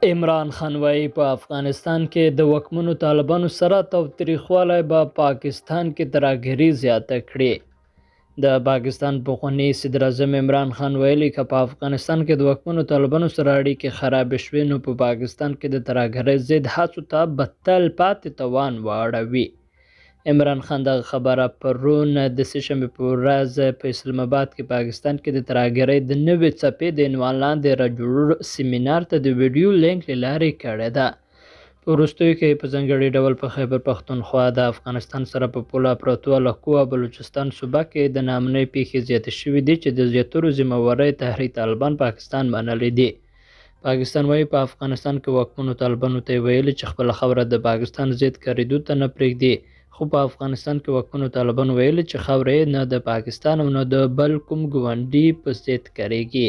عمران خان وایي په افغانستان کې د واکمنو طالبانو سره تاوتریخوالی به پاکستان کې ترهګري زیاته کړي. د پاکستان پخوانی صدراعظم عمران خان ویلي که په افغانستان کې د واکمنو طالبانو سره اړیکې خرابې شوې نو په پاکستان کې د ترهګرۍ ضد هڅو ته به تل پاتې توان واړوي. عمران خان دغه خبره پرون د سه‌شنبې په ورځ په اسلام آباد کې پاکستان کې د ترهګرۍ د نوې څپې د عنوان لاندې راجوړ سیمینار ته د ویډیو لینک له لارې کړې ده. په وروستیو کې په ځانګړي ډول په خیبر پښتونخوا د افغانستان سره په پوله پرتو علاقو او بلوچستان صوبه کې د ناامنۍ پیښې زیاتې شوې دي چې د زیاترو ذمهوارۍ تحریک طالبان پاکستان منلې دي. پاکستان وایي په افغانستان کې واکمنو طالبانو ته ویلي چې خپله خاوره د پاکستان ضد کارېدو ته نه پرېږدي، خو په افغانستان کې واکمنو طالبانو ویلي چې خاوره یې نه د پاکستان او نه د بل کوم ګاونډي په ضد کارېږي.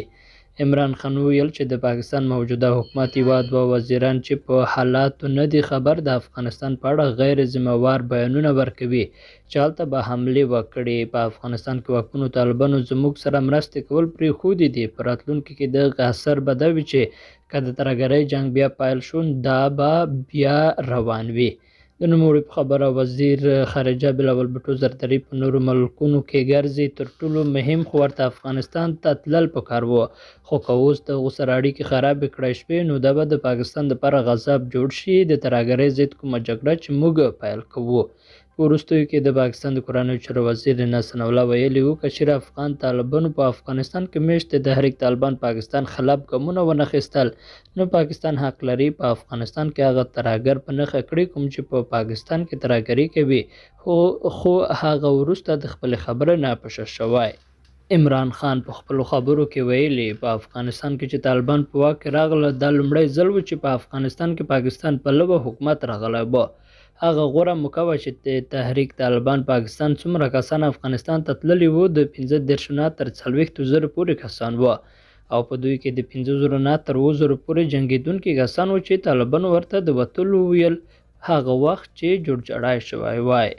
عمران خان وویل چې د پاکستان موجوده حکومت یوه دوه وزیران چې په حالاتو نه دي خبر د افغانستان په اړه غیر ذمهوار بیانونه ورکوي چې هلته به حملې وکړي. په افغانستان کې واکمنو طالبانو زموږ سره مرستې کول پرېښودي دي. په راتلونکي کې دغه اثر به دا وي چې که د ترهګرۍ جنګ بیا پیل شو دا به بیا روان وي. د نوموړي په خبره وزیر خارجه بلاول بھټو زرداري په نورو ملکونو کې ګرځي، تر ټولو مهم خو ورته افغانستان ته تلل پکار وو، خو که اوس د هغو سره اړیکې خرابې کړای شوې نو دا به د پاکستان دپاره غضب جوړ شي د ترهګرۍ ضد کومه جګړه چې موږ پیل کوو. په وروستیو کې د پاکستان د کورنیو چارو وزیر ناصر الله ویلي وو که چېرې افغان طالبانو په افغانستان کې میشت د تحریک طالبان پاکستان خلاف ګامونه ونخیستل نو پاکستان حق لري په افغانستان کې هغه ترهګر په نښه کړي کوم چې په پاکستان کې ترهګري کوي، خو هغه وروسته د خپلې خبرې ناپشه شوی. عمران خان په خپلو خبرو کې ویلي په افغانستان کې چې طالبان په واک کې راغله دا لومړی ځل و چې په افغانستان کې پاکستان پلوه حکومت راغلی و. هغه غوره موقع وه چې د تحریک طالبان پاکستان څومره کسان افغانستان ته تللي وو د 15 نه تر 40 زره پورې کسان وو او په دوی کې د 15 نه تر 7 زره پورې جنګېدونکي کسان وو چې طالبانو ورته د وتلو ویل هغه وخت چې جوړجاړی شوی وای.